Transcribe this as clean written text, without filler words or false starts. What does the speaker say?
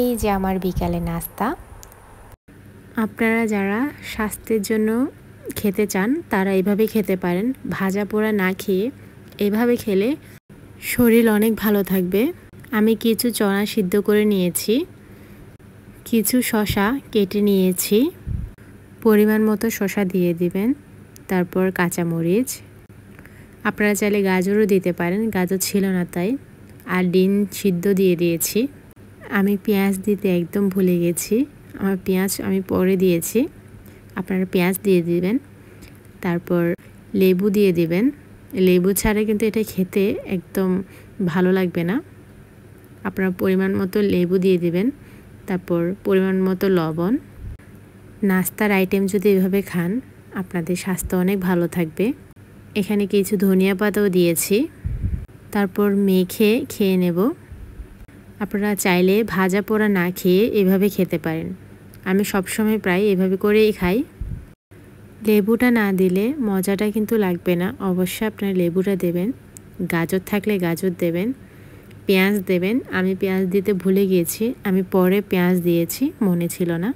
এই যে আমার বিকালে নাস্তা। আপনারা যারা স্বাস্থ্যের জন্য খেতে চান তারা এভাবে খেতে পারেন। ভাজা পোড়া না খেয়ে এভাবে খেলে শরীর অনেক ভালো থাকবে। আমি কিছু চনা সিদ্ধ করে নিয়েছি, কিছু শসা কেটে নিয়েছি, পরিমাণ মতো শসা দিয়ে দিবেন, তারপর কাঁচামরিচ। আপনারা চাইলে গাজরও দিতে পারেন, গাজর ছিল না তাই। আর ডিম সিদ্ধ দিয়ে দিয়েছি। আমি পেঁয়াজ দিতে একদম ভুলে গেছি, আমার পেঁয়াজ আমি পরে দিয়েছি। আপনারা পেঁয়াজ দিয়ে দিবেন, তারপর লেবু দিয়ে দিবেন। লেবু ছাড়া কিন্তু এটা খেতে একদম ভালো লাগবে না। আপনারা পরিমাণ মতো লেবু দিয়ে দিবেন, তারপর পরিমাণ মতো লবণ। নাস্তার আইটেম যদি এভাবে খান আপনাদের স্বাস্থ্য অনেক ভালো থাকবে। এখানে কিছু ধনিয়া পাতাও দিয়েছি, তারপর মেখে খেয়ে নেব। আপনারা চাইলে ভাজা পোড়া না খেয়ে এভাবে খেতে পারেন। আমি সবসময় প্রায় এভাবে করেই খাই। লেবুটা না দিলে মজাটা কিন্তু লাগবে না, অবশ্যই আপনারা লেবুটা দেবেন। গাজর থাকলে গাজর দেবেন, পেঁয়াজ দেবেন। আমি পেঁয়াজ দিতে ভুলে গিয়েছি, আমি পরে পেঁয়াজ দিয়েছি, মনে ছিল না।